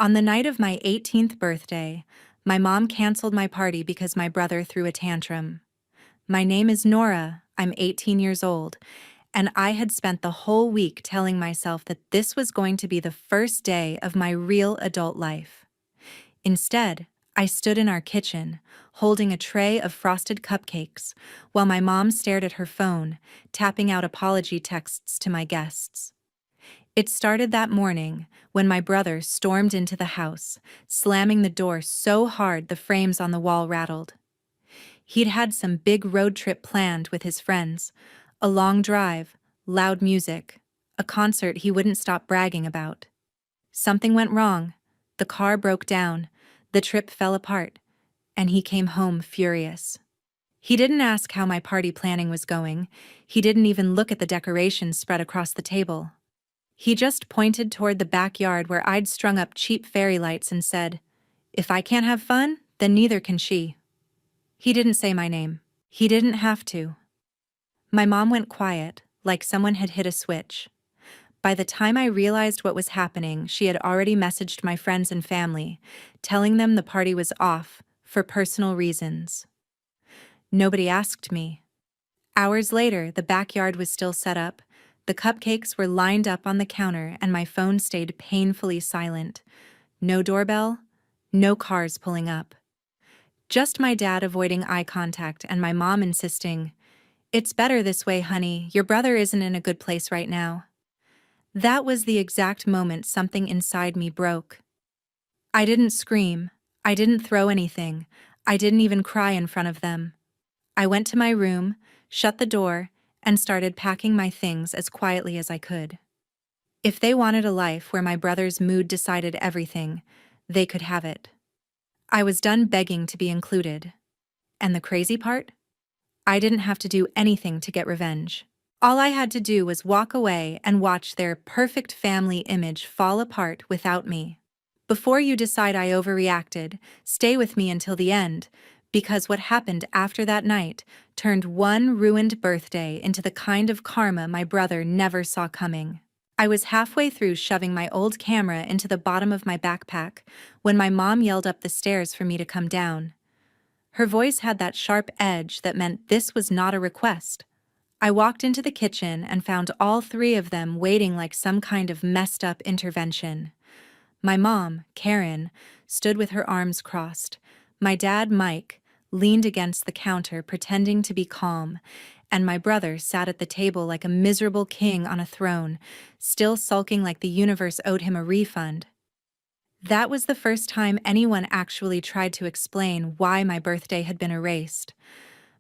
On the night of my 18th birthday, my mom canceled my party because my brother threw a tantrum. My name is Nora, I'm 18 years old, and I had spent the whole week telling myself that this was going to be the first day of my real adult life. Instead, I stood in our kitchen, holding a tray of frosted cupcakes, while my mom stared at her phone, tapping out apology texts to my guests. It started that morning when my brother stormed into the house, slamming the door so hard the frames on the wall rattled. He'd had some big road trip planned with his friends, a long drive, loud music, a concert he wouldn't stop bragging about. Something went wrong, the car broke down, the trip fell apart, and he came home furious. He didn't ask how my party planning was going, he didn't even look at the decorations spread across the table. He just pointed toward the backyard where I'd strung up cheap fairy lights and said, "If I can't have fun, then neither can she." He didn't say my name. He didn't have to. My mom went quiet, like someone had hit a switch. By the time I realized what was happening, she had already messaged my friends and family, telling them the party was off, for personal reasons. Nobody asked me. Hours later, the backyard was still set up, the cupcakes were lined up on the counter, and my phone stayed painfully silent. No doorbell, no cars pulling up. Just my dad avoiding eye contact and my mom insisting, "It's better this way, honey, your brother isn't in a good place right now." That was the exact moment something inside me broke. I didn't scream, I didn't throw anything, I didn't even cry in front of them. I went to my room, shut the door, and started packing my things as quietly as I could. If they wanted a life where my brother's mood decided everything, they could have it. I was done begging to be included. And the crazy part? I didn't have to do anything to get revenge. All I had to do was walk away and watch their perfect family image fall apart without me. Before you decide I overreacted, stay with me until the end, because what happened after that night turned one ruined birthday into the kind of karma my brother never saw coming. I was halfway through shoving my old camera into the bottom of my backpack when my mom yelled up the stairs for me to come down. Her voice had that sharp edge that meant this was not a request. I walked into the kitchen and found all three of them waiting like some kind of messed up intervention. My mom, Karen, stood with her arms crossed. My dad, Mike, leaned against the counter pretending to be calm, and my brother sat at the table like a miserable king on a throne, still sulking like the universe owed him a refund. That was the first time anyone actually tried to explain why my birthday had been erased.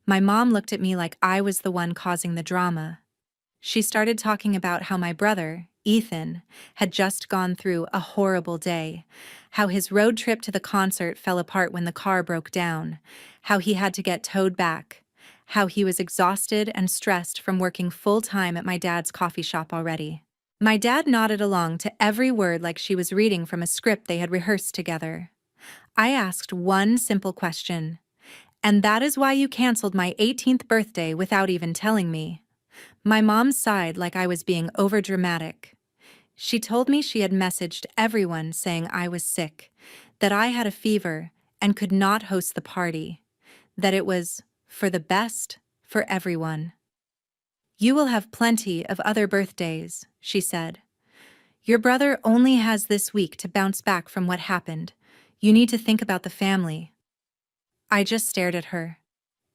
My mom looked at me like I was the one causing the drama. She started talking about how my brother, Ethan, had just gone through a horrible day, how his road trip to the concert fell apart when the car broke down, how he had to get towed back, how he was exhausted and stressed from working full-time at my dad's coffee shop already. My dad nodded along to every word like she was reading from a script they had rehearsed together. I asked one simple question, "And that is why you canceled my 18th birthday without even telling me?" My mom sighed like I was being overdramatic. She told me she had messaged everyone saying I was sick, that I had a fever and could not host the party, that it was for the best for everyone. "You will have plenty of other birthdays," she said. "Your brother only has this week to bounce back from what happened. You need to think about the family." I just stared at her.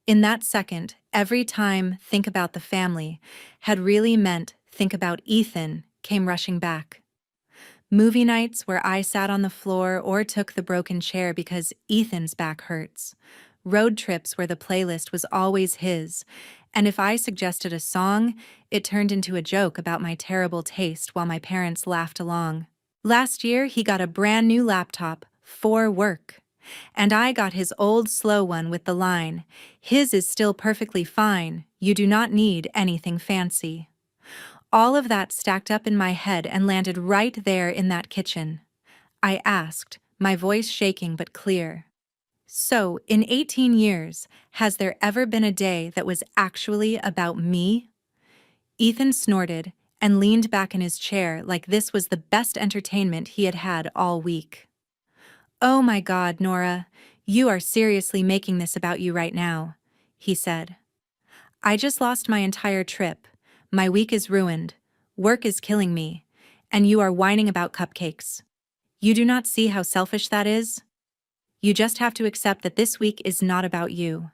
In that second, every time "think about the family" had really meant "think about Ethan" came rushing back. Movie nights where I sat on the floor or took the broken chair because Ethan's back hurts. Road trips where the playlist was always his, and if I suggested a song, it turned into a joke about my terrible taste while my parents laughed along. Last year, he got a brand new laptop for work. And I got his old slow one with the line, "His is still perfectly fine, you do not need anything fancy." All of that stacked up in my head and landed right there in that kitchen. I asked, my voice shaking but clear, "So, in 18 years, has there ever been a day that was actually about me?" Ethan snorted and leaned back in his chair like this was the best entertainment he had had all week. Oh my God, Nora, you are seriously making this about you right now, he said. I just lost my entire trip. My week is ruined. Work is killing me. And you are whining about cupcakes. You do not see how selfish that is? You just have to accept that this week is not about you.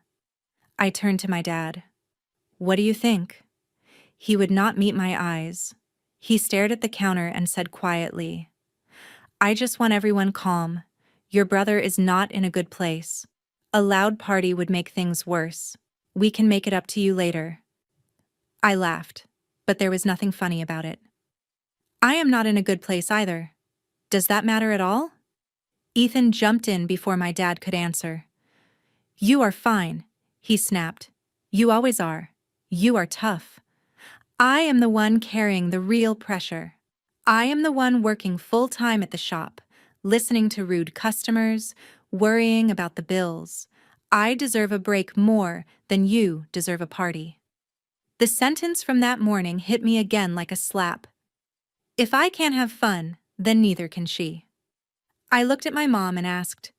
I turned to my dad. What do you think? He would not meet my eyes. He stared at the counter and said quietly, I just want everyone calm. Your brother is not in a good place. A loud party would make things worse. We can make it up to you later. I laughed, but there was nothing funny about it. I am not in a good place either. Does that matter at all? Ethan jumped in before my dad could answer. You are fine, he snapped. You always are. You are tough. I am the one carrying the real pressure. I am the one working full-time at the shop, listening to rude customers, worrying about the bills. I deserve a break more than you deserve a party. The sentence from that morning hit me again like a slap. If I can't have fun, then neither can she. I looked at my mom and asked,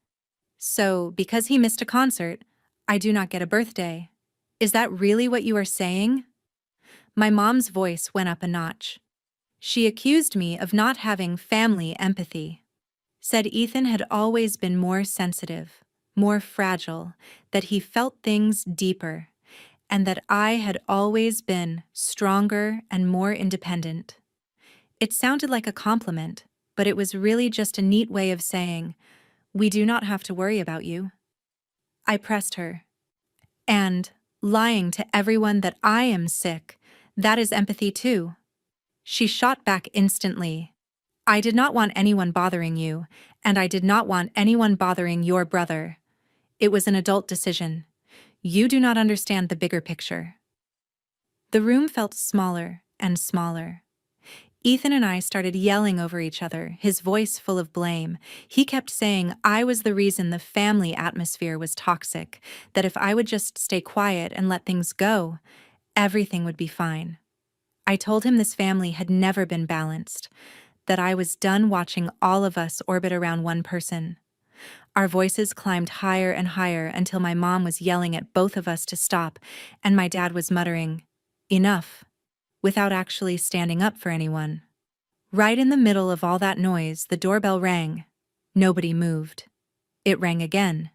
So, because he missed a concert, I do not get a birthday. Is that really what you are saying? My mom's voice went up a notch. She accused me of not having family empathy. Said Ethan had always been more sensitive, more fragile, that he felt things deeper, and that I had always been stronger and more independent. It sounded like a compliment, but it was really just a neat way of saying, we do not have to worry about you. I pressed her. And, lying to everyone that I am sick, that is empathy too. She shot back instantly. I did not want anyone bothering you, and I did not want anyone bothering your brother. It was an adult decision. You do not understand the bigger picture. The room felt smaller and smaller. Ethan and I started yelling over each other, his voice full of blame. He kept saying I was the reason the family atmosphere was toxic, that if I would just stay quiet and let things go, everything would be fine. I told him this family had never been balanced, that I was done watching all of us orbit around one person. Our voices climbed higher and higher until my mom was yelling at both of us to stop, and my dad was muttering, "Enough," without actually standing up for anyone. Right in the middle of all that noise, the doorbell rang. Nobody moved. It rang again,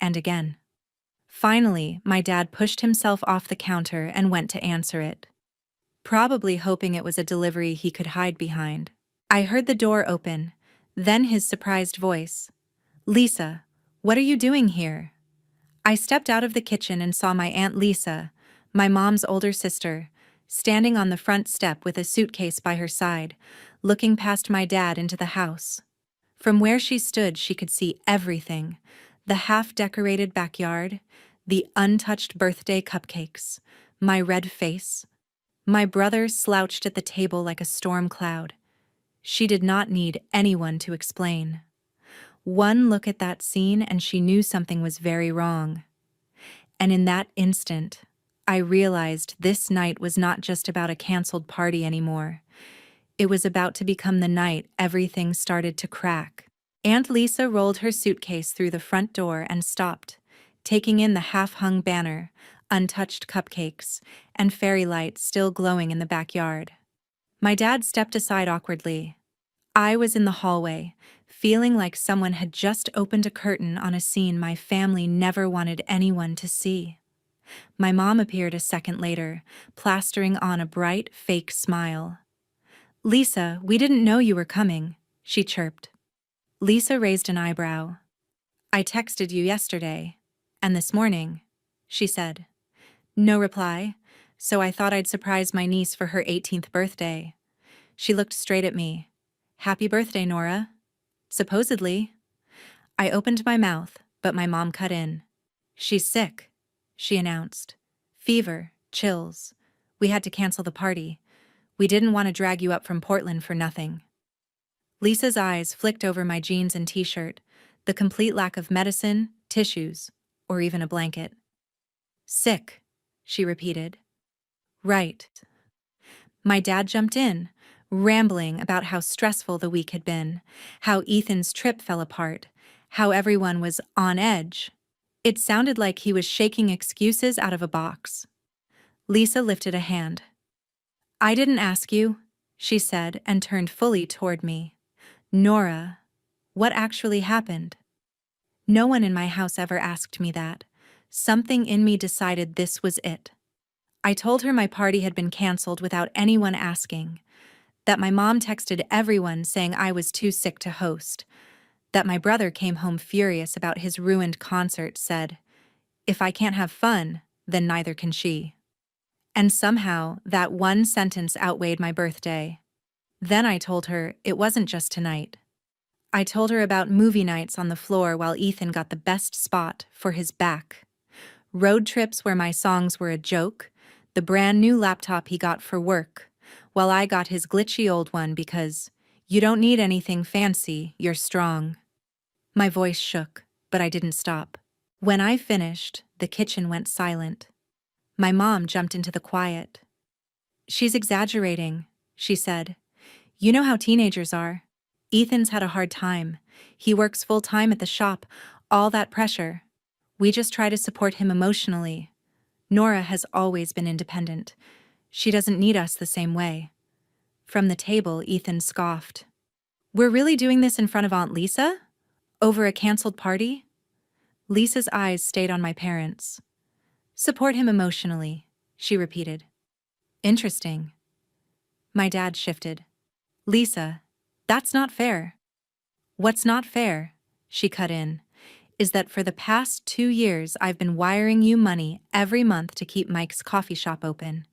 and again. Finally, my dad pushed himself off the counter and went to answer it, probably hoping it was a delivery he could hide behind. I heard the door open, then his surprised voice. Lisa, what are you doing here? I stepped out of the kitchen and saw my Aunt Lisa, my mom's older sister, standing on the front step with a suitcase by her side, looking past my dad into the house. From where she stood, she could see everything: the half-decorated backyard, the untouched birthday cupcakes, my red face. My brother slouched at the table like a storm cloud. She did not need anyone to explain. One look at that scene and she knew something was very wrong. And in that instant, I realized this night was not just about a canceled party anymore. It was about to become the night everything started to crack. Aunt Lisa rolled her suitcase through the front door and stopped, taking in the half-hung banner, untouched cupcakes, and fairy lights still glowing in the backyard. My dad stepped aside awkwardly. I was in the hallway, feeling like someone had just opened a curtain on a scene my family never wanted anyone to see. My mom appeared a second later, plastering on a bright, fake smile. Lisa, we didn't know you were coming, she chirped. Lisa raised an eyebrow. I texted you yesterday, and this morning, she said. No reply, so I thought I'd surprise my niece for her 18th birthday. She looked straight at me. Happy birthday, Nora. Supposedly. I opened my mouth, but my mom cut in. She's sick, she announced. Fever, chills. We had to cancel the party. We didn't want to drag you up from Portland for nothing. Lisa's eyes flicked over my jeans and t-shirt, the complete lack of medicine, tissues, or even a blanket. Sick, she repeated. Right. My dad jumped in, rambling about how stressful the week had been, how Ethan's trip fell apart, how everyone was on edge. It sounded like he was shaking excuses out of a box. Lisa lifted a hand. "I didn't ask you," she said and turned fully toward me. "Nora, what actually happened?" No one in my house ever asked me that. Something in me decided this was it. I told her my party had been canceled without anyone asking, that my mom texted everyone saying I was too sick to host, that my brother came home furious about his ruined concert, said, "If I can't have fun, then neither can she." And somehow, that one sentence outweighed my birthday. Then I told her it wasn't just tonight. I told her about movie nights on the floor while Ethan got the best spot for his back. Road trips where my songs were a joke, the brand new laptop he got for work, while I got his glitchy old one because you don't need anything fancy, you're strong. My voice shook, but I didn't stop. When I finished, the kitchen went silent. My mom jumped into the quiet. "She's exaggerating," she said. "You know how teenagers are. Ethan's had a hard time. He works full-time at the shop, all that pressure. We just try to support him emotionally. Nora has always been independent. She doesn't need us the same way." From the table, Ethan scoffed. "We're really doing this in front of Aunt Lisa? Over a canceled party?" Lisa's eyes stayed on my parents. "Support him emotionally," she repeated. "Interesting." My dad shifted. "Lisa, that's not fair." "What's not fair," she cut in, "is that for the past 2 years I've been wiring you money every month to keep Mike's coffee shop open.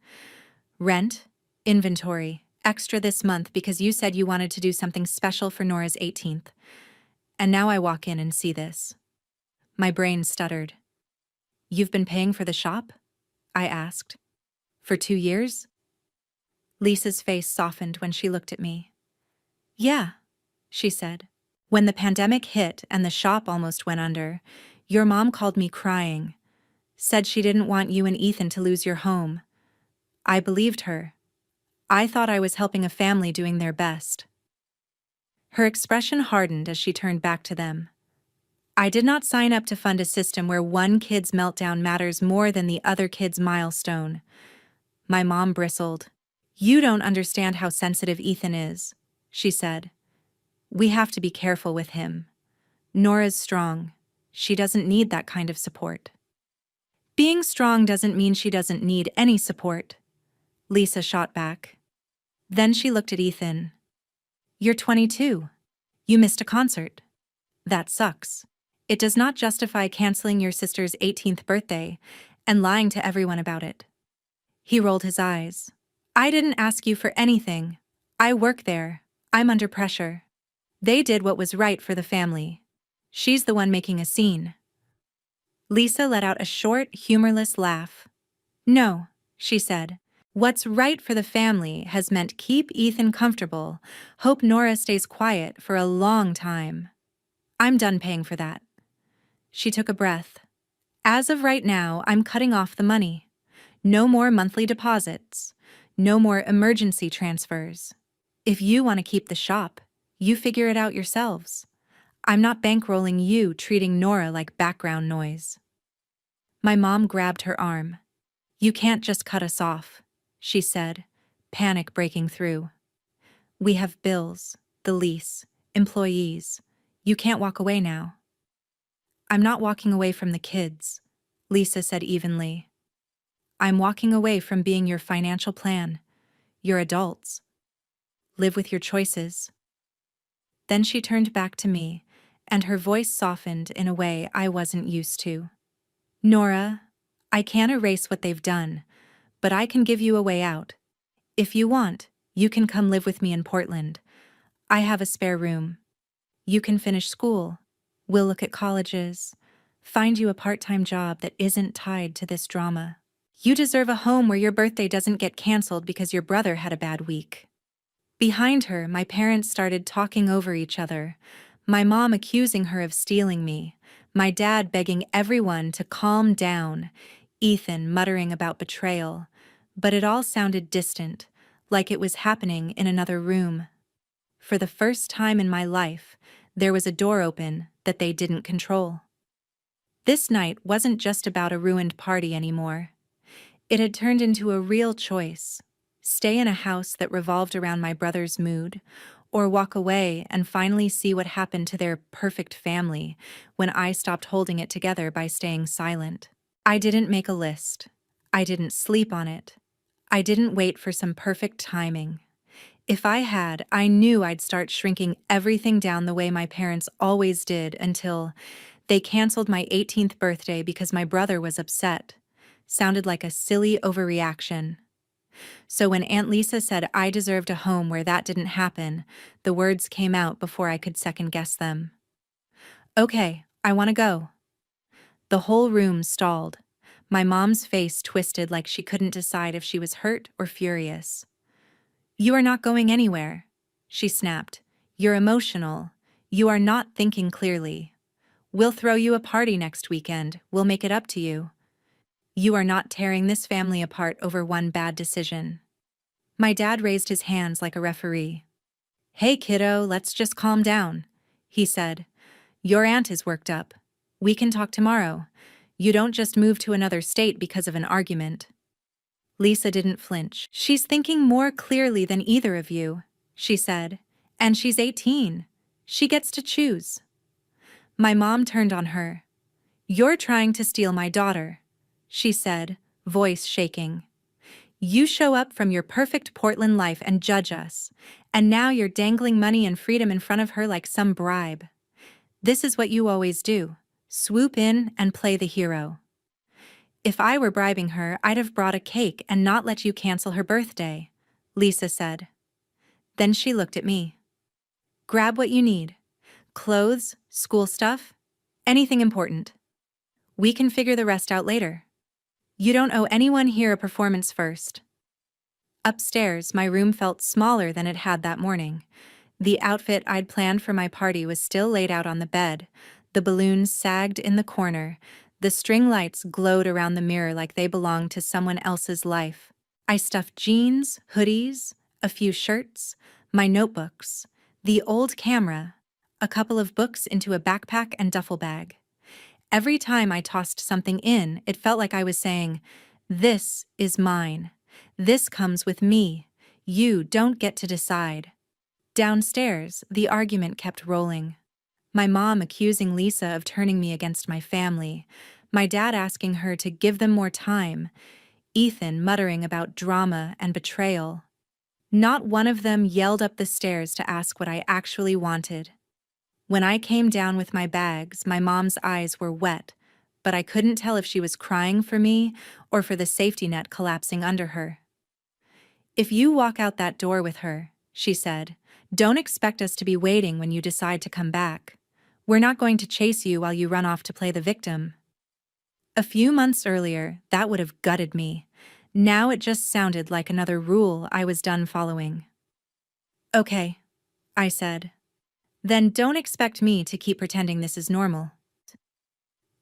Rent, inventory, extra this month because you said you wanted to do something special for Nora's 18th. And now I walk in and see this." My brain stuttered. "You've been paying for the shop?" I asked. "For 2 years?" Lisa's face softened when she looked at me. "Yeah," she said. "When the pandemic hit and the shop almost went under, your mom called me crying, said she didn't want you and Ethan to lose your home. I believed her. I thought I was helping a family doing their best." Her expression hardened as she turned back to them. "I did not sign up to fund a system where one kid's meltdown matters more than the other kid's milestone." My mom bristled. "You don't understand how sensitive Ethan is," she said. "We have to be careful with him. Nora's strong. She doesn't need that kind of support." "Being strong doesn't mean she doesn't need any support," Lisa shot back. Then she looked at Ethan. "You're 22. You missed a concert. That sucks. It does not justify canceling your sister's 18th birthday and lying to everyone about it." He rolled his eyes. "I didn't ask you for anything. I work there. I'm under pressure. They did what was right for the family. She's the one making a scene." Lisa let out a short, humorless laugh. "No," she said. "What's right for the family has meant keep Ethan comfortable, hope Nora stays quiet for a long time. I'm done paying for that." She took a breath. "As of right now, I'm cutting off the money. No more monthly deposits. No more emergency transfers. If you want to keep the shop, you figure it out yourselves. I'm not bankrolling you treating Nora like background noise." My mom grabbed her arm. "You can't just cut us off," she said, panic breaking through. "We have bills, the lease, employees. You can't walk away now." "I'm not walking away from the kids," Lisa said evenly. "I'm walking away from being your financial plan. You're adults. Live with your choices." Then she turned back to me, and her voice softened in a way I wasn't used to. "Nora, I can't erase what they've done, but I can give you a way out. If you want, you can come live with me in Portland. I have a spare room. You can finish school. We'll look at colleges. Find you a part-time job that isn't tied to this drama. You deserve a home where your birthday doesn't get canceled because your brother had a bad week." Behind her, my parents started talking over each other, my mom accusing her of stealing me, my dad begging everyone to calm down, Ethan muttering about betrayal, but it all sounded distant, like it was happening in another room. For the first time in my life, There was a door open that they didn't control. This night wasn't just about a ruined party anymore. It had turned into a real choice: stay in a house that revolved around my brother's mood, or walk away and finally see what happened to their perfect family when I stopped holding it together by staying silent. I didn't make a list. I didn't sleep on it. I didn't wait for some perfect timing. If I had, I knew I'd start shrinking everything down the way my parents always did until they canceled my 18th birthday because my brother was upset. Sounded like a silly overreaction. So when Aunt Lisa said I deserved a home where that didn't happen, the words came out before I could second-guess them. Okay, I want to go. The whole room stalled. My mom's face twisted like she couldn't decide if she was hurt or furious. You are not going anywhere, she snapped. You're emotional. You are not thinking clearly. We'll throw you a party next weekend. We'll make it up to you. You are not tearing this family apart over one bad decision. My dad raised his hands like a referee. Hey kiddo, let's just calm down, he said. Your aunt is worked up. We can talk tomorrow. You don't just move to another state because of an argument. Lisa didn't flinch. She's thinking more clearly than either of you, she said. And she's 18. She gets to choose. My mom turned on her. You're trying to steal my daughter, she said, voice shaking. You show up from your perfect Portland life and judge us, and now you're dangling money and freedom in front of her like some bribe. This is what you always do: swoop in and play the hero. If I were bribing her, I'd have brought a cake and not let you cancel her birthday, Lisa said. Then she looked at me. Grab what you need. Clothes, school stuff, anything important. We can figure the rest out later. You don't owe anyone here a performance first. Upstairs, my room felt smaller than it had that morning. The outfit I'd planned for my party was still laid out on the bed. The balloons sagged in the corner. The string lights glowed around the mirror like they belonged to someone else's life. I stuffed jeans, hoodies, a few shirts, my notebooks, the old camera, a couple of books into a backpack and duffel bag. Every time I tossed something in, it felt like I was saying, "This is mine. This comes with me. You don't get to decide." Downstairs, the argument kept rolling. My mom accusing Lisa of turning me against my family, my dad asking her to give them more time, Ethan muttering about drama and betrayal. Not one of them yelled up the stairs to ask what I actually wanted. When I came down with my bags, my mom's eyes were wet, but I couldn't tell if she was crying for me or for the safety net collapsing under her. If you walk out that door with her, she said, don't expect us to be waiting when you decide to come back. We're not going to chase you while you run off to play the victim. A few months earlier, that would have gutted me. Now it just sounded like another rule I was done following. Okay, I said. Then don't expect me to keep pretending this is normal.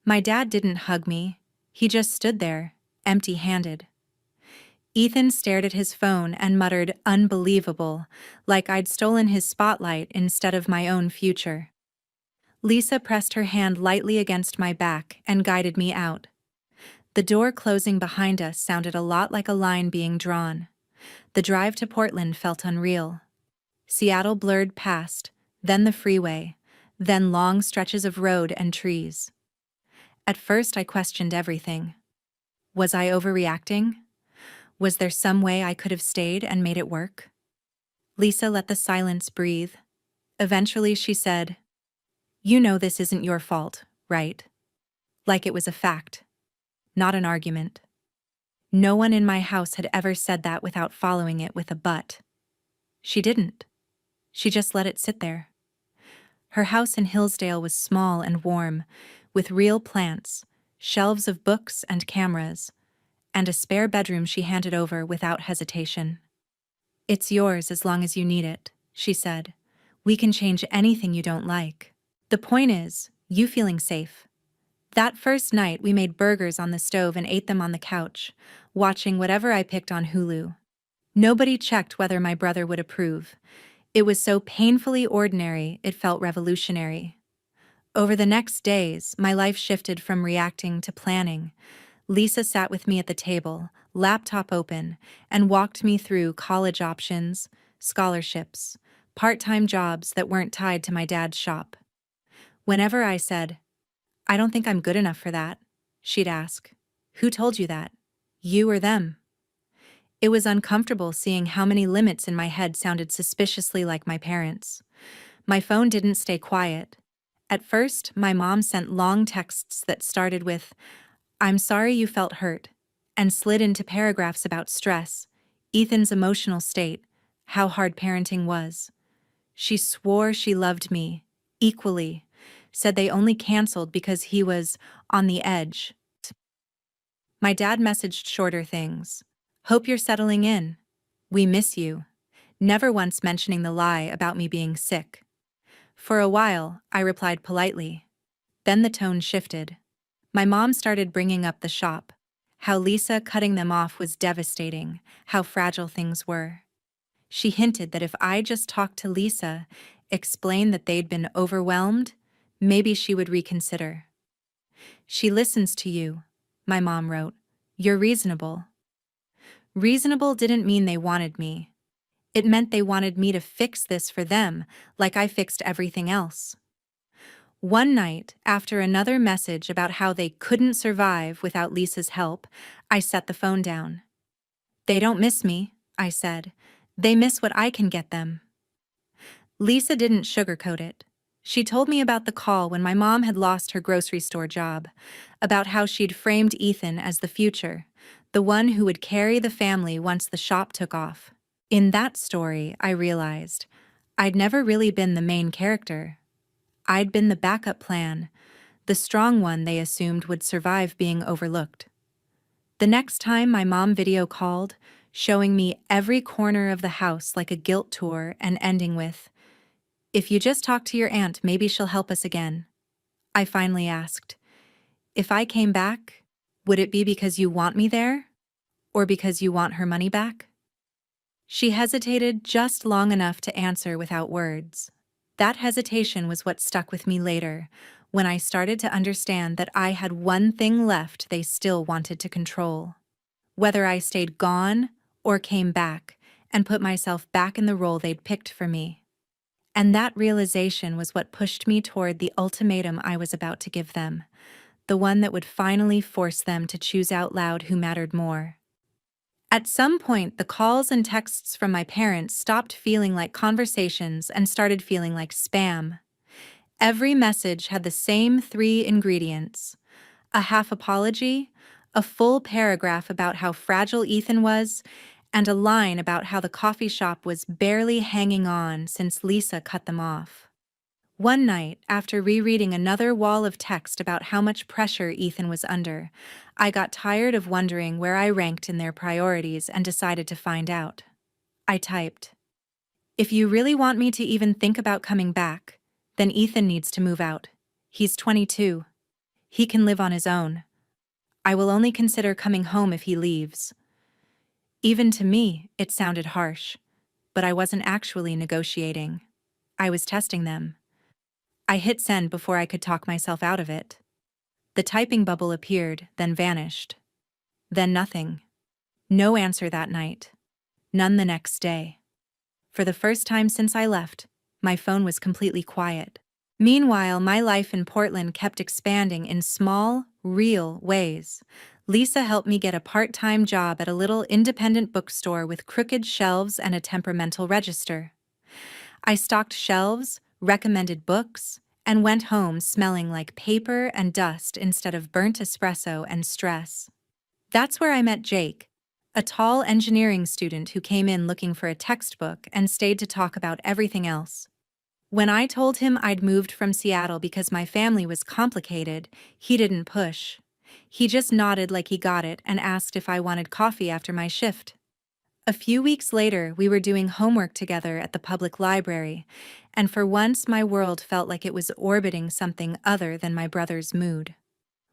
My dad didn't hug me. He just stood there, empty-handed. Ethan stared at his phone and muttered, "Unbelievable," like I'd stolen his spotlight instead of my own future. Lisa pressed her hand lightly against my back and guided me out. The door closing behind us sounded a lot like a line being drawn. The drive to Portland felt unreal. Seattle blurred past, then the freeway, then long stretches of road and trees. At first I questioned everything. Was I overreacting? Was there some way I could have stayed and made it work? Lisa let the silence breathe. Eventually she said, "You know this isn't your fault, right?" Like it was a fact, not an argument. No one in my house had ever said that without following it with a but. She didn't. She just let it sit there. Her house in Hillsdale was small and warm, with real plants, shelves of books and cameras, and a spare bedroom she handed over without hesitation. "It's yours as long as you need it," she said. "We can change anything you don't like. The point is, you feeling safe." That first night we made burgers on the stove and ate them on the couch, watching whatever I picked on Hulu. Nobody checked whether my brother would approve. It was so painfully ordinary, it felt revolutionary. Over the next days, my life shifted from reacting to planning. Lisa sat with me at the table, laptop open, and walked me through college options, scholarships, part-time jobs that weren't tied to my dad's shop. Whenever I said, "I don't think I'm good enough for that," she'd ask, "Who told you that? You or them?" It was uncomfortable seeing how many limits in my head sounded suspiciously like my parents'. My phone didn't stay quiet. At first, my mom sent long texts that started with, "I'm sorry you felt hurt," and slid into paragraphs about stress, Ethan's emotional state, how hard parenting was. She swore she loved me, equally, said they only canceled because he was on the edge. My dad messaged shorter things. "Hope you're settling in. We miss you," never once mentioning the lie about me being sick. For a while, I replied politely. Then the tone shifted. My mom started bringing up the shop, how Lisa cutting them off was devastating, how fragile things were. She hinted that if I just talked to Lisa, explained that they'd been overwhelmed, maybe she would reconsider. "She listens to you," my mom wrote. "You're reasonable." Reasonable didn't mean they wanted me. It meant they wanted me to fix this for them, like I fixed everything else. One night, after another message about how they couldn't survive without Lisa's help, I set the phone down. "They don't miss me," I said. "They miss what I can get them." Lisa didn't sugarcoat it. She told me about the call when my mom had lost her grocery store job, about how she'd framed Ethan as the future, the one who would carry the family once the shop took off. In that story, I realized I'd never really been the main character. I'd been the backup plan, the strong one they assumed would survive being overlooked. The next time my mom video called, showing me every corner of the house like a guilt tour and ending with, "If you just talk to your aunt, maybe she'll help us again," I finally asked, "If I came back, would it be because you want me there? Or because you want her money back?" She hesitated just long enough to answer without words. That hesitation was what stuck with me later, when I started to understand that I had one thing left they still wanted to control. Whether I stayed gone or came back and put myself back in the role they'd picked for me. And that realization was what pushed me toward the ultimatum I was about to give them, the one that would finally force them to choose out loud who mattered more. At some point, the calls and texts from my parents stopped feeling like conversations and started feeling like spam. Every message had the same three ingredients: a half apology, a full paragraph about how fragile Ethan was, and a line about how the coffee shop was barely hanging on since Lisa cut them off. One night, after rereading another wall of text about how much pressure Ethan was under, I got tired of wondering where I ranked in their priorities and decided to find out. I typed, "If you really want me to even think about coming back, then Ethan needs to move out. He's 22. He can live on his own. I will only consider coming home if he leaves." Even to me, it sounded harsh, but I wasn't actually negotiating. I was testing them. I hit send before I could talk myself out of it. The typing bubble appeared, then vanished. Then nothing. No answer that night. None the next day. For the first time since I left, my phone was completely quiet. Meanwhile, my life in Portland kept expanding in small, real ways. Lisa helped me get a part-time job at a little independent bookstore with crooked shelves and a temperamental register. I stocked shelves, recommended books, and went home smelling like paper and dust instead of burnt espresso and stress. That's where I met Jake, a tall engineering student who came in looking for a textbook and stayed to talk about everything else. When I told him I'd moved from Seattle because my family was complicated, he didn't push. He just nodded like he got it and asked if I wanted coffee after my shift. A few weeks later, we were doing homework together at the public library, and for once my world felt like it was orbiting something other than my brother's mood.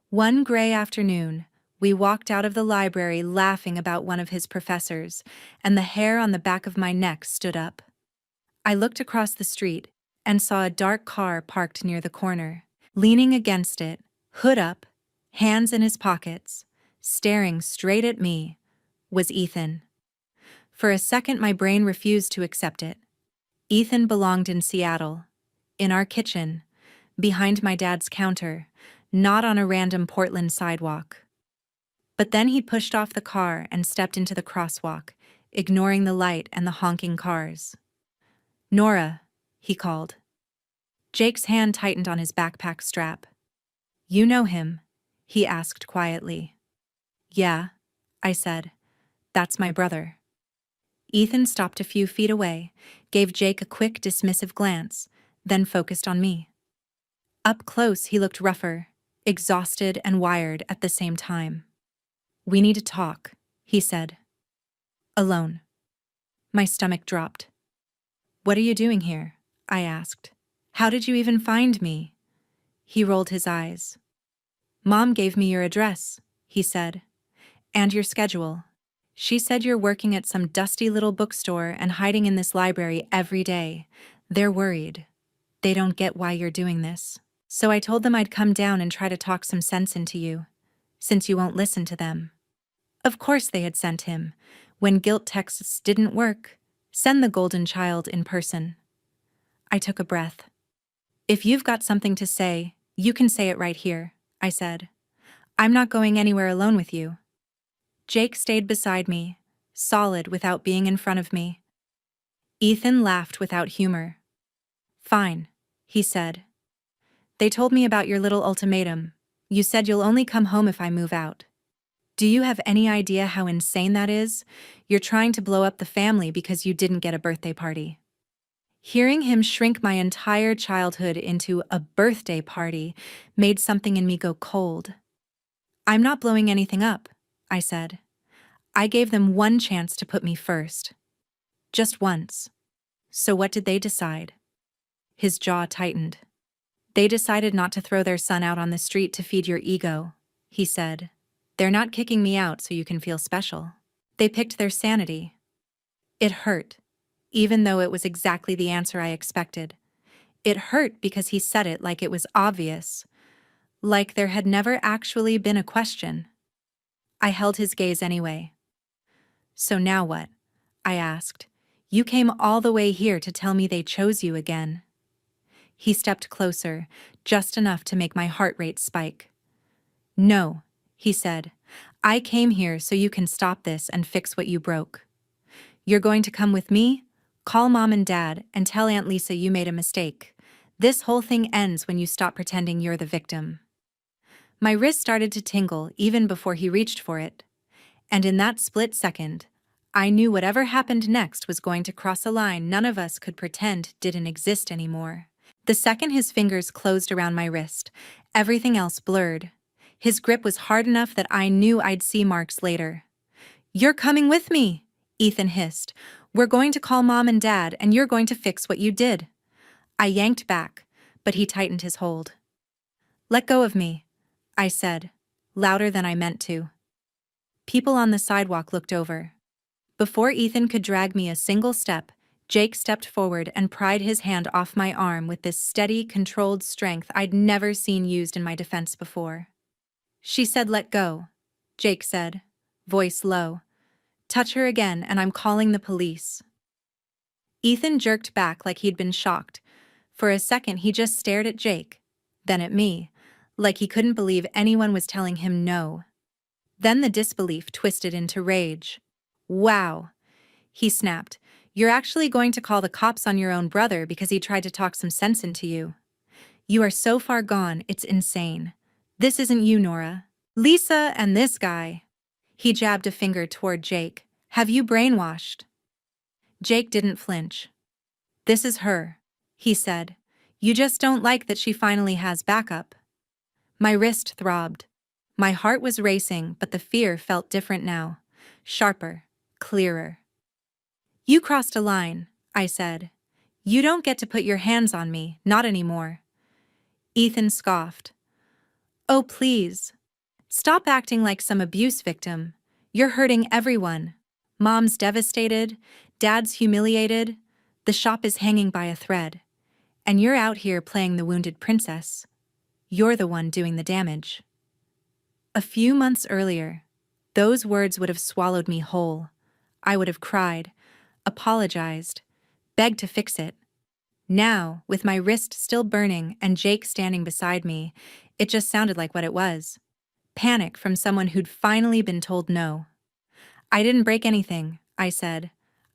One gray afternoon, we walked out of the library laughing about one of his professors, and the hair on the back of my neck stood up. I looked across the street and saw a dark car parked near the corner. Leaning against it, hood up, hands in his pockets, staring straight at me, was Ethan. For a second, my brain refused to accept it. Ethan belonged in Seattle, in our kitchen, behind my dad's counter, not on a random Portland sidewalk. But then he pushed off the car and stepped into the crosswalk, ignoring the light and the honking cars. "Nora," he called. Jake's hand tightened on his backpack strap. "You know him?" he asked quietly. "Yeah," I said. "That's my brother." Ethan stopped a few feet away, gave Jake a quick, dismissive glance, then focused on me. Up close, he looked rougher, exhausted and wired at the same time. "We need to talk," he said. "Alone." My stomach dropped. "What are you doing here?" I asked. "How did you even find me?" He rolled his eyes. "Mom gave me your address," he said. "And your schedule. She said you're working at some dusty little bookstore and hiding in this library every day. They're worried. They don't get why you're doing this. So I told them I'd come down and try to talk some sense into you, since you won't listen to them." Of course they had sent him. When guilt texts didn't work, send the golden child in person. I took a breath. "If you've got something to say, you can say it right here," I said. "I'm not going anywhere alone with you." Jake stayed beside me, solid without being in front of me. Ethan laughed without humor. "Fine," he said. "They told me about your little ultimatum. You said you'll only come home if I move out. Do you have any idea how insane that is? You're trying to blow up the family because you didn't get a birthday party." Hearing him shrink my entire childhood into a birthday party made something in me go cold. "I'm not blowing anything up," I said. "I gave them one chance to put me first. Just once." "So what did they decide?" His jaw tightened. "They decided not to throw their son out on the street to feed your ego," he said. "They're not kicking me out so you can feel special. They picked their sanity." It hurt, even though it was exactly the answer I expected. It hurt because he said it like it was obvious, like there had never actually been a question. I held his gaze anyway. "So now what?" I asked. "You came all the way here to tell me they chose you again." He stepped closer, just enough to make my heart rate spike. "No," he said. "I came here so you can stop this and fix what you broke. You're going to come with me, call Mom and Dad, and tell Aunt Lisa you made a mistake. This whole thing ends when you stop pretending you're the victim." My wrist started to tingle even before he reached for it. And in that split second, I knew whatever happened next was going to cross a line none of us could pretend didn't exist anymore. The second his fingers closed around my wrist, everything else blurred. His grip was hard enough that I knew I'd see marks later. "You're coming with me," Ethan hissed. "We're going to call Mom and Dad, and you're going to fix what you did." I yanked back, but he tightened his hold. "Let go of me," I said, louder than I meant to. People on the sidewalk looked over. Before Ethan could drag me a single step, Jake stepped forward and pried his hand off my arm with this steady, controlled strength I'd never seen used in my defense before. "She said let go," Jake said, voice low. "Touch her again and I'm calling the police." Ethan jerked back like he'd been shocked. For a second he just stared at Jake, then at me, like he couldn't believe anyone was telling him no. Then the disbelief twisted into rage. "Wow," he snapped. "You're actually going to call the cops on your own brother because he tried to talk some sense into you. You are so far gone, it's insane. This isn't you, Nora. Lisa and this guy." He jabbed a finger toward Jake. "Have you brainwashed?" Jake didn't flinch. "This is her," he said. "You just don't like that she finally has backup." My wrist throbbed. My heart was racing, but the fear felt different now. Sharper, clearer. "You crossed a line," I said. "You don't get to put your hands on me, not anymore." Ethan scoffed. "Oh, please. Stop acting like some abuse victim. You're hurting everyone. Mom's devastated, Dad's humiliated. The shop is hanging by a thread, and you're out here playing the wounded princess. You're the one doing the damage." A few months earlier, those words would have swallowed me whole. I would have cried, apologized, begged to fix it. Now, with my wrist still burning and Jake standing beside me, it just sounded like what it was. Panic from someone who'd finally been told no. "I didn't break anything," I said.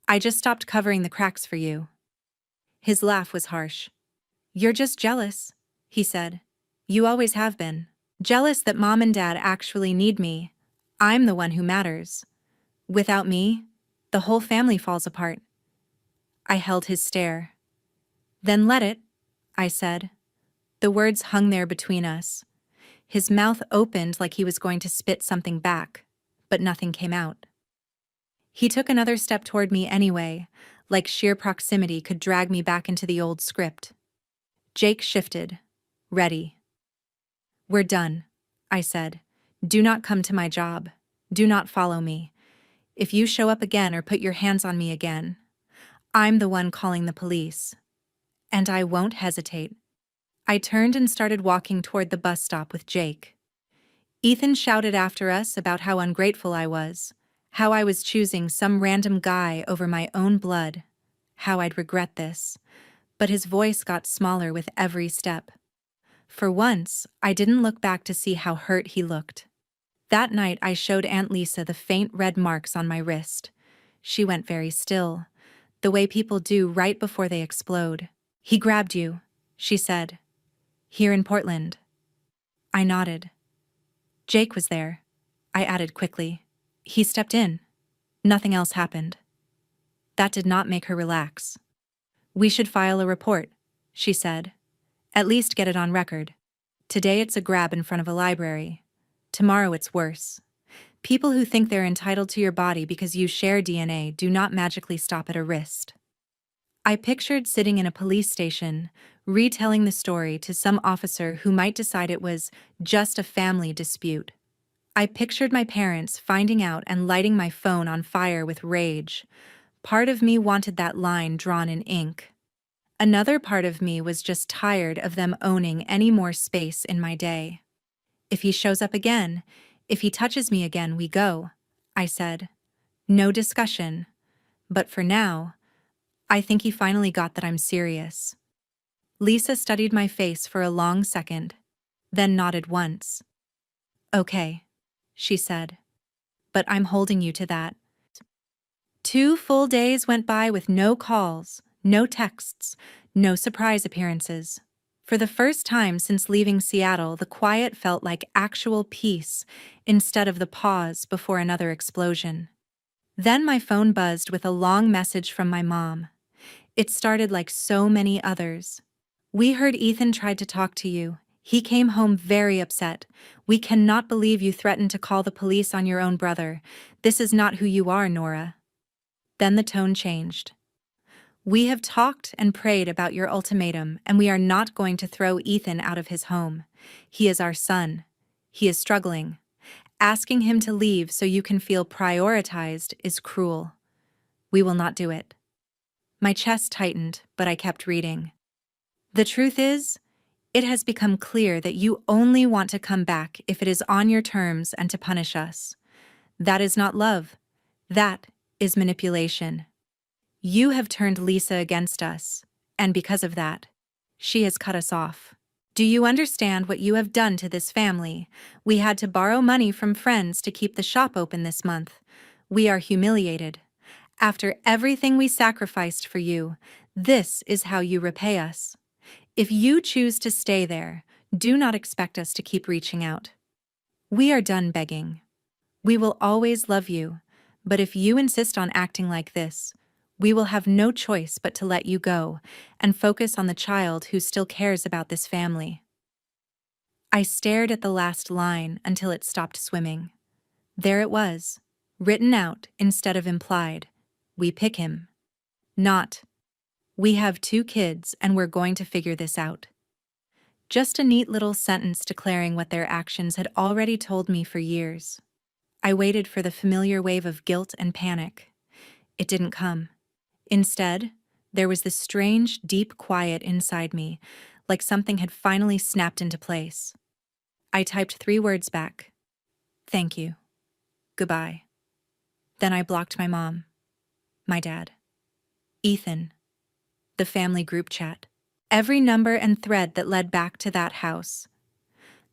"I just stopped covering the cracks for you." His laugh was harsh. "You're just jealous," he said. "You always have been. Jealous that Mom and Dad actually need me. I'm the one who matters. Without me, the whole family falls apart." I held his stare. "Then let it," I said. The words hung there between us. His mouth opened like he was going to spit something back, but nothing came out. He took another step toward me anyway, like sheer proximity could drag me back into the old script. Jake shifted. Ready. "We're done," I said. "Do not come to my job. Do not follow me. If you show up again or put your hands on me again, I'm the one calling the police. And I won't hesitate." I turned and started walking toward the bus stop with Jake. Ethan shouted after us about how ungrateful I was, how I was choosing some random guy over my own blood, how I'd regret this, but his voice got smaller with every step. For once, I didn't look back to see how hurt he looked. That night I showed Aunt Lisa the faint red marks on my wrist. She went very still, the way people do right before they explode. "He grabbed you," she said. "Here in Portland." I nodded. "Jake was there," I added quickly. "He stepped in. Nothing else happened." That did not make her relax. "We should file a report," she said. "At least get it on record. Today it's a grab in front of a library. Tomorrow it's worse. People who think they're entitled to your body because you share DNA do not magically stop at a wrist." I pictured sitting in a police station, retelling the story to some officer who might decide it was just a family dispute. I pictured my parents finding out and lighting my phone on fire with rage. Part of me wanted that line drawn in ink. Another part of me was just tired of them owning any more space in my day. "If he shows up again, if he touches me again, we go," I said. "No discussion. But for now, I think he finally got that I'm serious." Lisa studied my face for a long second, then nodded once. "Okay," she said. "But I'm holding you to that." 2 full days went by with no calls, no texts, no surprise appearances. For the first time since leaving Seattle, the quiet felt like actual peace instead of the pause before another explosion. Then my phone buzzed with a long message from my mom. It started like so many others. "We heard Ethan tried to talk to you. He came home very upset. We cannot believe you threatened to call the police on your own brother. This is not who you are, Nora." Then the tone changed. "We have talked and prayed about your ultimatum, and we are not going to throw Ethan out of his home. He is our son. He is struggling. Asking him to leave so you can feel prioritized is cruel. We will not do it." My chest tightened, but I kept reading. "The truth is, it has become clear that you only want to come back if it is on your terms and to punish us. That is not love. That is manipulation. You have turned Lisa against us, and because of that, she has cut us off. Do you understand what you have done to this family? We had to borrow money from friends to keep the shop open this month. We are humiliated. After everything we sacrificed for you, this is how you repay us. If you choose to stay there, do not expect us to keep reaching out. We are done begging. We will always love you, but if you insist on acting like this, we will have no choice but to let you go and focus on the child who still cares about this family." I stared at the last line until it stopped swimming. There it was, written out instead of implied. We pick him. Not, we have 2 kids and we're going to figure this out. Just a neat little sentence declaring what their actions had already told me for years. I waited for the familiar wave of guilt and panic. It didn't come. Instead, There was this strange, deep quiet inside me, like something had finally snapped into place. I typed 3 words back. Thank you. Goodbye. Then I blocked my mom, my dad, Ethan, the family group chat, every number and thread that led back to that house.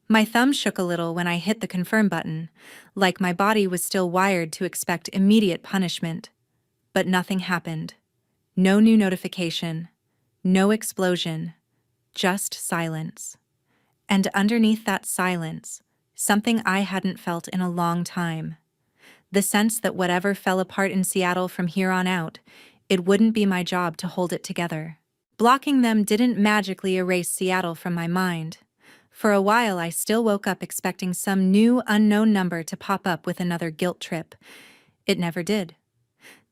My thumb shook a little when I hit the confirm button, like my body was still wired to expect immediate punishment. But nothing happened. No new notification, no explosion, just silence. And underneath that silence, something I hadn't felt in a long time. The sense that whatever fell apart in Seattle from here on out, it wouldn't be my job to hold it together. Blocking them didn't magically erase Seattle from my mind. For a while I still woke up expecting some new unknown number to pop up with another guilt trip. It never did.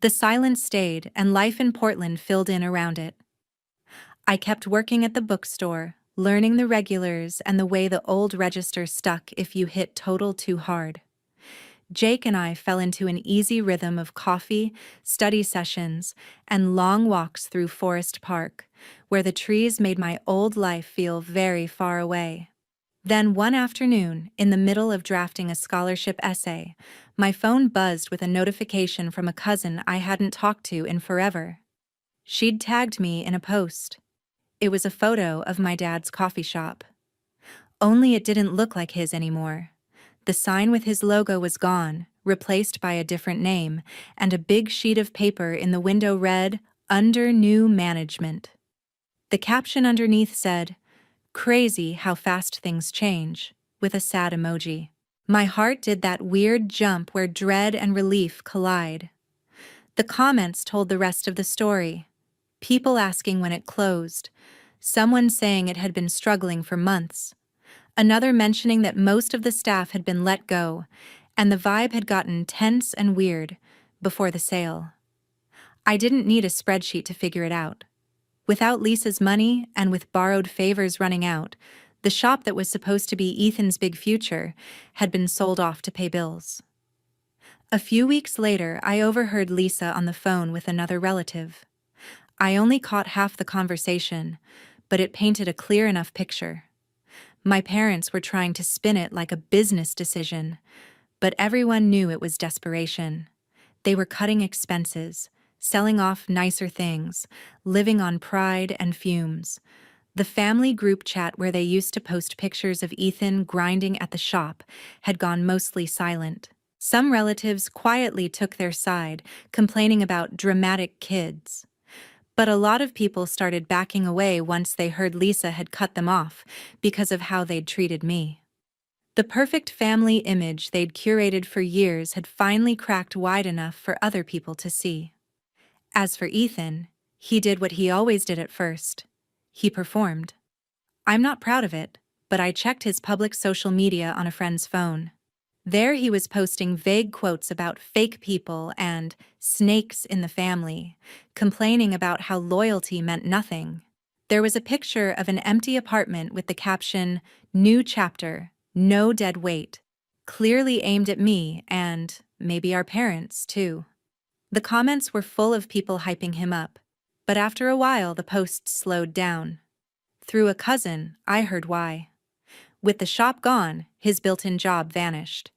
The silence stayed, and life in Portland filled in around it. I kept working at the bookstore, learning the regulars and the way the old register stuck if you hit total too hard. Jake and I fell into an easy rhythm of coffee, study sessions, and long walks through Forest Park, where the trees made my old life feel very far away. Then one afternoon, in the middle of drafting a scholarship essay, my phone buzzed with a notification from a cousin I hadn't talked to in forever. She'd tagged me in a post. It was a photo of my dad's coffee shop. Only it didn't look like his anymore. The sign with his logo was gone, replaced by a different name, and a big sheet of paper in the window read, "Under New Management." The caption underneath said, "Crazy how fast things change," with a sad emoji. My heart did that weird jump where dread and relief collide. The comments told the rest of the story. People asking when it closed, someone saying it had been struggling for months, another mentioning that most of the staff had been let go, and the vibe had gotten tense and weird before the sale. I didn't need a spreadsheet to figure it out. Without Lisa's money and with borrowed favors running out, the shop that was supposed to be Ethan's big future had been sold off to pay bills. A few weeks later, I overheard Lisa on the phone with another relative. I only caught half the conversation, but it painted a clear enough picture. My parents were trying to spin it like a business decision, but everyone knew it was desperation. They were cutting expenses, selling off nicer things, living on pride and fumes. The family group chat where they used to post pictures of Ethan grinding at the shop had gone mostly silent. Some relatives quietly took their side, complaining about dramatic kids. But a lot of people started backing away once they heard Lisa had cut them off because of how they'd treated me. The perfect family image they'd curated for years had finally cracked wide enough for other people to see. As for Ethan, he did what he always did at first. He performed. I'm not proud of it, but I checked his public social media on a friend's phone. There he was posting vague quotes about fake people and snakes in the family, complaining about how loyalty meant nothing. There was a picture of an empty apartment with the caption, "New chapter, no dead weight," clearly aimed at me and maybe our parents, too. The comments were full of people hyping him up, but after a while the posts slowed down. Through a cousin, I heard why. With the shop gone, his built-in job vanished.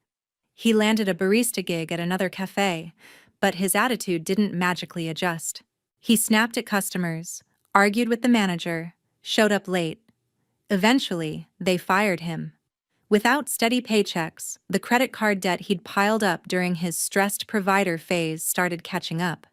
He landed a barista gig at another cafe, but his attitude didn't magically adjust. He snapped at customers, argued with the manager, showed up late. Eventually, they fired him. Without steady paychecks, the credit card debt he'd piled up during his stressed provider phase started catching up.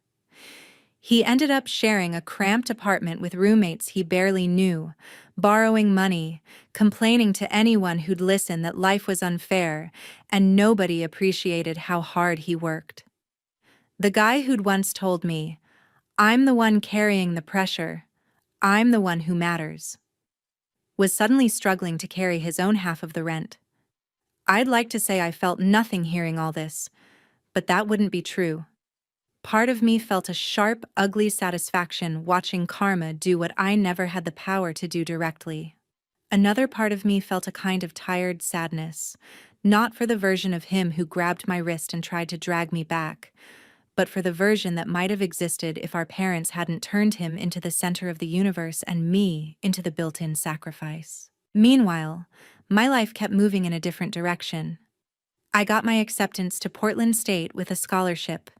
He ended up sharing a cramped apartment with roommates he barely knew, borrowing money, complaining to anyone who'd listen that life was unfair, and nobody appreciated how hard he worked. The guy who'd once told me, "I'm the one carrying the pressure, I'm the one who matters," was suddenly struggling to carry his own half of the rent. I'd like to say I felt nothing hearing all this, but that wouldn't be true. Part of me felt a sharp, ugly satisfaction watching karma do what I never had the power to do directly. Another part of me felt a kind of tired sadness, not for the version of him who grabbed my wrist and tried to drag me back, but for the version that might have existed if our parents hadn't turned him into the center of the universe and me into the built-in sacrifice. Meanwhile, my life kept moving in a different direction. I got my acceptance to Portland State with a scholarship.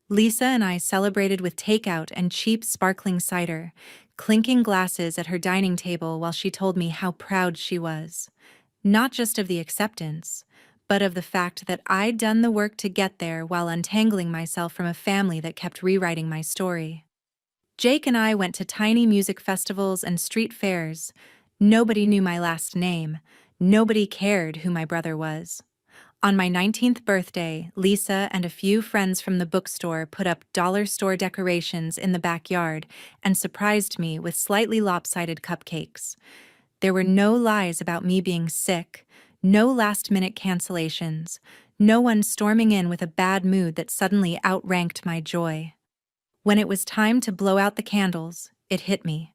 Lisa and I celebrated with takeout and cheap sparkling cider, clinking glasses at her dining table while she told me how proud she was. Not just of the acceptance, but of the fact that I'd done the work to get there while untangling myself from a family that kept rewriting my story. Jake and I went to tiny music festivals and street fairs. Nobody knew my last name. Nobody cared who my brother was. On my 19th birthday, Lisa and a few friends from the bookstore put up dollar store decorations in the backyard and surprised me with slightly lopsided cupcakes. There were no lies about me being sick, no last-minute cancellations, no one storming in with a bad mood that suddenly outranked my joy. When it was time to blow out the candles, it hit me.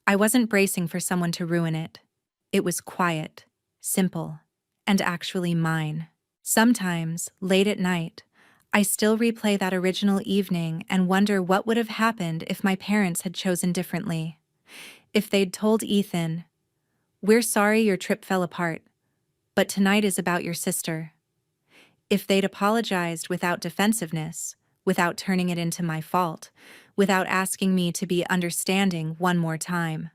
I wasn't bracing for someone to ruin it. It was quiet, simple, and actually mine. Sometimes, late at night, I still replay that original evening and wonder what would have happened if my parents had chosen differently. If they'd told Ethan, "We're sorry your trip fell apart, but tonight is about your sister." If they'd apologized without defensiveness, without turning it into my fault, without asking me to be understanding one more time.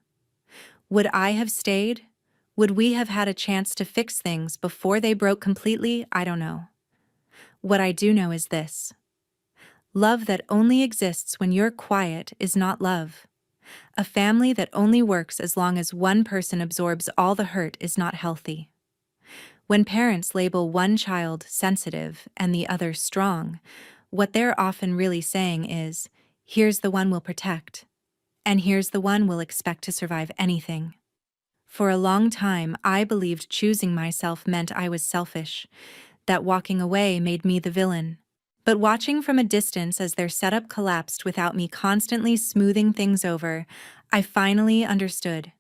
Would I have stayed? Would we have had a chance to fix things before they broke completely? I don't know. What I do know is this. Love that only exists when you're quiet is not love. A family that only works as long as one person absorbs all the hurt is not healthy. When parents label one child sensitive and the other strong, what they're often really saying is, here's the one we'll protect, and here's the one we'll expect to survive anything. For a long time, I believed choosing myself meant I was selfish, that walking away made me the villain. But watching from a distance as their setup collapsed without me constantly smoothing things over, I finally understood.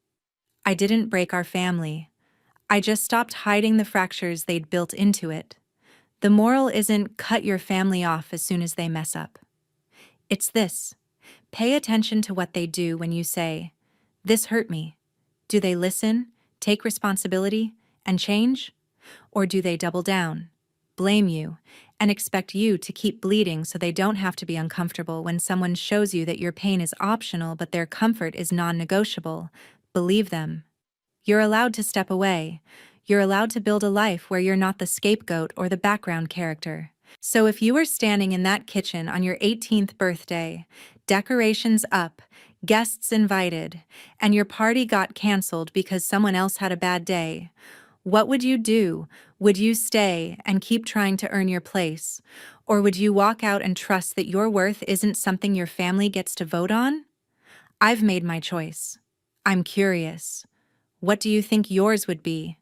I didn't break our family. I just stopped hiding the fractures they'd built into it. The moral isn't cut your family off as soon as they mess up. It's this. Pay attention to what they do when you say, "This hurt me." Do they listen, take responsibility, and change? Or do they double down, blame you, and expect you to keep bleeding so they don't have to be uncomfortable when someone shows you that your pain is optional but their comfort is non-negotiable? Believe them. You're allowed to step away. You're allowed to build a life where you're not the scapegoat or the background character. So if you were standing in that kitchen on your 18th birthday, decorations up, guests invited, and your party got canceled because someone else had a bad day, what would you do? Would you stay and keep trying to earn your place? Or would you walk out and trust that your worth isn't something your family gets to vote on? I've made my choice. I'm curious. What do you think yours would be?